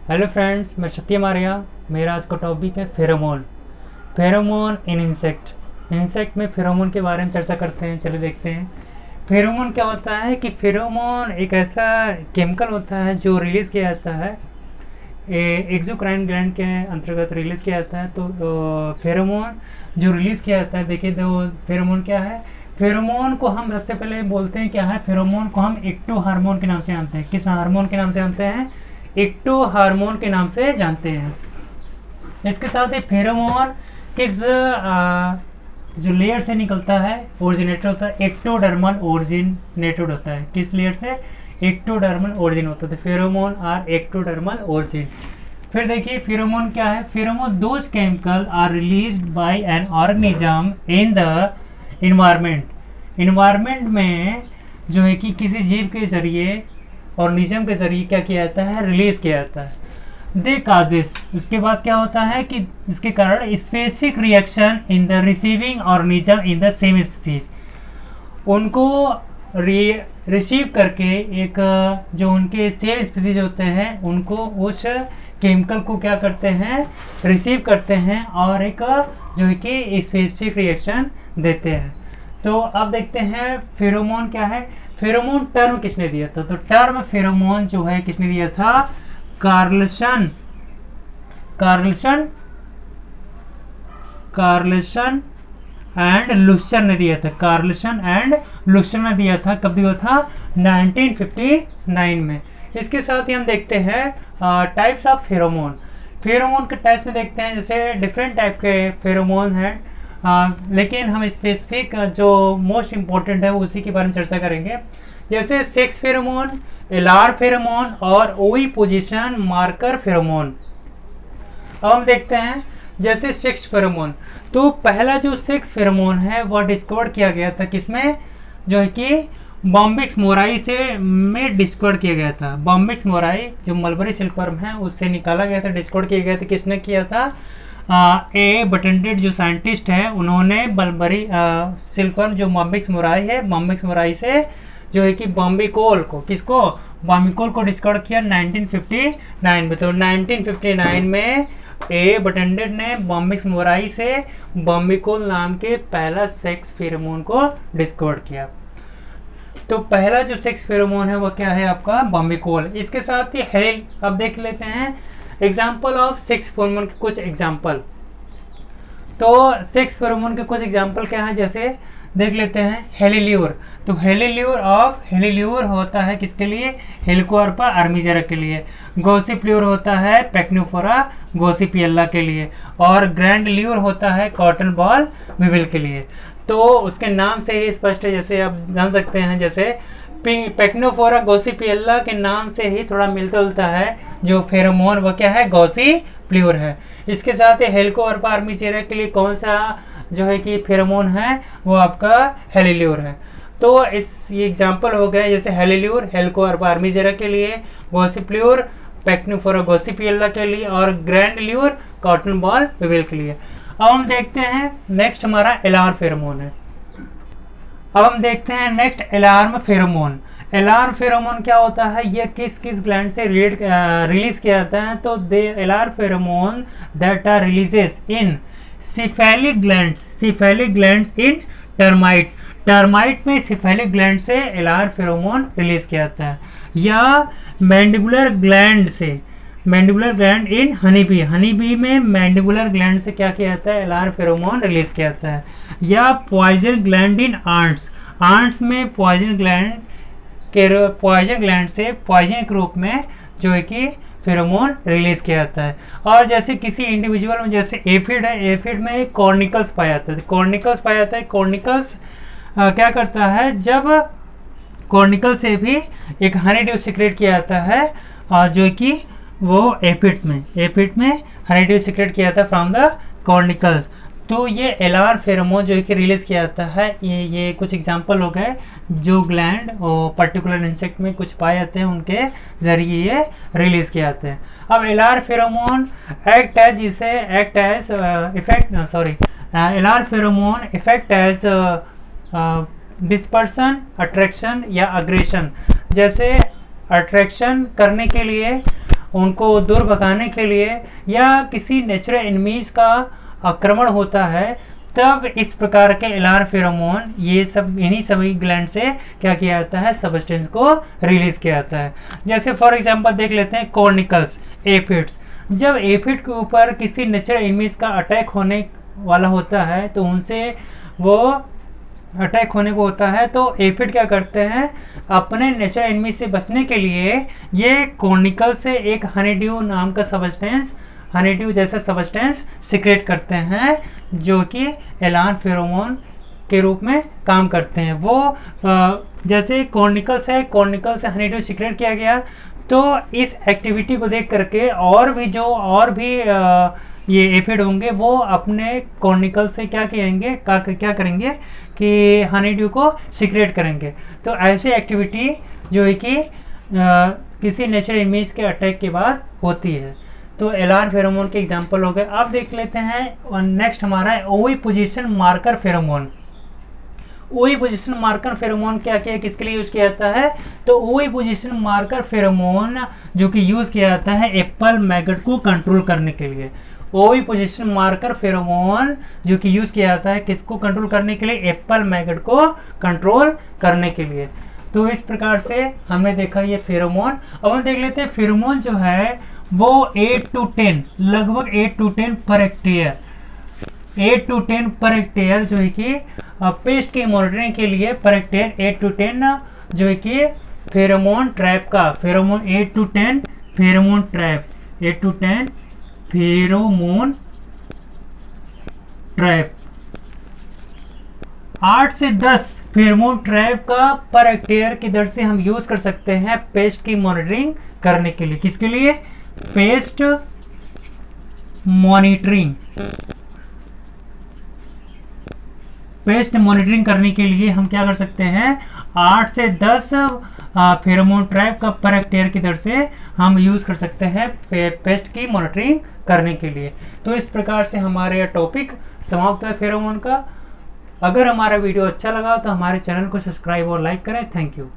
Hello friends, मैं सत्यम आर्या। मेरा आज का टॉपिक है फेरोमोन। फेरोमोन इन इंसेक्ट में फेरोमोन के बारे में चर्चा करते हैं। चलिए देखते हैं फेरोमोन क्या होता है। कि फेरोमोन एक ऐसा केमिकल होता है जो रिलीज़ किया जाता है एक्सोक्राइन ग्लैंड के अंतर्गत रिलीज़ किया जाता है। तो फेरोमोन जो रिलीज़ किया जाता है, देखिए तो फेरोमोन क्या है। फेरोमोन को हम सबसे पहले बोलते हैं क्या है। फेरोमोन को हम एक्टो हार्मोन के नाम से जानते हैं। किस हार्मोन के नाम से जानते हैं? एक्टो हार्मोन के नाम से जानते हैं। इसके साथ ही फेरोमोन किस जो लेयर से निकलता है, ओरिजिनेटेड होता है, एक्टोडर्मल ओरिजिनेटेड होता है। किस लेयर से? एक्टोडर्मल ओरिजिन होता है। Pheromone are ectodermal origin. फिर देखिए फेरोमोन क्या है। Pheromone those chemical are released by an organism in the environment में जो है कि किसी जीव के जरिए ऑर्गेनिज्म के जरिए क्या किया जाता है, रिलीज किया जाता है। दे काजेस, उसके बाद क्या होता है कि इसके कारण specific reaction in the receiving organism in the same species. उनको रिसीव करके एक जो उनके सेम स्पीसीज होते हैं उनको उस केमिकल को क्या करते हैं, रिसीव करते हैं और एक जो है कि स्पेसिफिक रिएक्शन देते हैं। तो अब देखते हैं फेरोमोन क्या है। फेरोमोन टर्म किसने दिया था? तो टर्म फेरोमोन जो है किसने दिया था? कार्लसन एंड लुस्टर ने दिया था। कार्लसन एंड लुस्टर ने दिया था। कब दिया था? 1959 में। इसके साथ ही हम देखते हैं टाइप्स ऑफ फेरोमोन। फेरोमोन के टाइप्स में देखते हैं, जैसे डिफरेंट टाइप के फेरोमोन हैं। लेकिन हम स्पेसिफिक जो मोस्ट इम्पोर्टेंट है उसी के बारे में चर्चा करेंगे। जैसे सेक्स फेरोमोन, एलार फेरोमोन और ओवी पोजीशन मार्कर फेरोमोन। अब हम देखते हैं जैसे सेक्स फेरोमोन। तो पहला जो सेक्स फेरोमोन है वह डिस्कवर किया गया था किसमें? जो है कि बॉम्बिक्स मोराई से में डिस्कवर किया गया था। बॉम्बिक्स मोराई जो मलबरी सिल्कवर्म है उससे निकाला गया था, डिस्कवर किया गया था। किसने किया था? ए बटेंडेड जो साइंटिस्ट है उन्होंने मलबरी सिल्कवर्म जो बॉम्बिक्स मोराई है, बॉम्बिक्स मोराई से जो है कि बॉम्बिकोल को, किसको? बॉम्बिकोल को डिस्कवर किया 1959 में। तो 1959 में ए बटेंडेड ने बॉम्बिक्स मोराई से बॉम्बिकोल नाम के पहला सेक्स फेरोमोन को डिस्कवर किया। तो पहला जो सेक्स फेरोमोन है वो क्या है आपका? बॉम्बिकोल। इसके साथ ही हेल। अब देख लेते हैं एग्जाम्पल ऑफ सेक्स फेरोमोन के कुछ एग्जाम्पल। तो सेक्स फेरोमोन के कुछ एग्जाम्पल क्या है, जैसे देख लेते हैं हेलिल्यूर। तो हेलिल्यूर होता है किसके लिए? हेलिकोअर्पा आर्मीजेरा के लिए। गॉसिप्ल्यूर होता है पेक्नोफोरा गॉसिपिएला के लिए। और ग्रैंड ल्यूर होता है कॉटन बॉल विविल के लिए। तो उसके नाम से ही स्पष्ट है, जैसे आप जान सकते हैं, जैसे पेक्नोफोरा गॉसिपिएला के नाम से ही थोड़ा मिलता जुलता है जो फेरोमोन वो क्या है? गॉसिप्ल्यूर है। इसके साथ ही हेलिकोअर्पा आर्मीजेरा के लिए कौन सा जो है कि फेरोमोन है वो आपका हेलिल्यूर है। तो ये एग्जाम्पल हो गए, जैसे हेलिल्यूर हेलिकोअर्पा आर्मीजेरा के लिए, गॉसिप्ल्यूर पेक्नोफोरा गॉसिपिएला के लिए और grand lure cotton ball weevil के लिए। अब हम देखते हैं नेक्स्ट हमारा एलार फेरोमोन है। अब हम देखते हैं next alarm pheromone. Alarm pheromone क्या होता है? ये किस किस ग्लैंड से रिलीज किया जाता है? तो they alarm pheromone that are releases in cephalic glands in termite. Termite में सिफेलिक ग्लैंड से एलार फेरोमोन रिलीज किया जाता है। या mandibular gland in honey bee में मैंडिबुलर ग्लैंड से क्या किया जाता है? एलार फेरोमोन रिलीज किया जाता है। या पॉइजन ग्लैंड इन आंट्स में पॉइजन ग्लैंड से पॉइजन के रूप में जो है कि फेरोमोन रिलीज किया जाता है। और जैसे किसी इंडिविजुअल में, जैसे एफिड है, एफिड में कॉर्निकल्स पाया जाता है। कॉर्निकल्स क्या करता है? जब कॉर्निकल से भी एक हनी ड्यू सिक्रेट किया जाता है, जो कि वो एफिड में हनी ड्यू सिक्रेट किया जाता है फ्रॉम द कॉर्निकल्स। तो ये एलार फेरोमोन जो है कि रिलीज किया जाता है। ये कुछ एग्जांपल हो गए जो ग्लैंड और पर्टिकुलर इंसेक्ट में कुछ पाए जाते हैं, उनके जरिए ये रिलीज किए जाते हैं। अब alarm pheromone alarm pheromone effect as dispersion, attraction या अग्रेशन। जैसे अट्रैक्शन करने के लिए उनको दूर भगाने के लिए या किसी नेचुरल एनिमीज का आक्रमण होता है, तब इस प्रकार के अलार्म फेरोमोन ये सब इन्हीं सभी ग्लैंड से क्या किया जाता है, सब्सटेंस को रिलीज किया जाता है। जैसे फॉर एग्जांपल देख लेते हैं कॉर्निकल्स, एफिड्स। जब एफिड के ऊपर किसी नेचुरल एनिमीज का अटैक होने वाला होता है तो उनसे वो अटैक होने को होता है, तो एफिड क्या करते हैं, अपने नेचुरल एनिमी से बचने के लिए ये कॉर्निकल से एक हनीड्यू नाम का सब्सटेंस, हनीड्यू जैसा सब्सटेंस सिक्रेट करते हैं, जो कि अलार्म फेरोमोन के रूप में काम करते हैं। वो जैसे कॉर्निकल्स है, कॉर्निकल से हनीड्यू सिक्रेट किया गया, तो इस एक्टिविटी को देख करके और भी ये एफिड होंगे, वो अपने कॉर्निकल से क्या करेंगे कि हनीड्यू को सिक्रेट करेंगे। तो ऐसी एक्टिविटी जो है कि किसी नेचुरल एनिमीज के अटैक के बाद होती है। तो अलार्म फेरोमोन के एग्जांपल हो गए। अब देख लेते हैं और नेक्स्ट हमारा है ओवी पोजीशन मार्कर फेरोमोन। ओवी पोजीशन मार्कर फेरोमोन क्या किसके लिए यूज किया जाता है, तो ओवी पोजीशन मार्कर फेरोमोन जो कि यूज किया जाता है एप्पल मैगट को कंट्रोल करने के लिए। ओवी पोजीशन मार्कर फेरोमोन जो कि यूज किया जाता है किसको कंट्रोल करने के लिए, एप्पल मैगट को कंट्रोल करने के लिए। तो इस प्रकार से हमने देखा ये फेरोमोन। अब हम देख लेते हैं फेरोमोन जो है वो 8 to 10 लगभग 8 to 10 per hectare, 8 to 10 per hectare जो है कि पेस्ट की मॉनिटरिंग के लिए पर हेक्टेयर 8 to 10 जो है कि फेरोमोन ट्रैप का, pheromone 8 to 10 pheromone trap, 8 to 10 pheromone trap, 8 से 10 फेरोमोन ट्रैप का पर हेक्टेयर की दर से हम यूज कर सकते हैं पेस्ट की मॉनिटरिंग करने के लिए। किसके लिए, पेस्ट मॉनिटरिंग, पेस्ट मॉनिटरिंग करने के लिए हम क्या कर सकते हैं, 8 से 10 फेरोमोन ट्रैप का पर हेक्टेयर की दर से हम यूज कर सकते हैं पेस्ट की मॉनिटरिंग करने के लिए। तो इस प्रकार से हमारे यह टॉपिक समाप्त है फेरोमोन का। अगर हमारा वीडियो अच्छा लगा तो हमारे चैनल को सब्सक्राइब और लाइक करें। Thank you.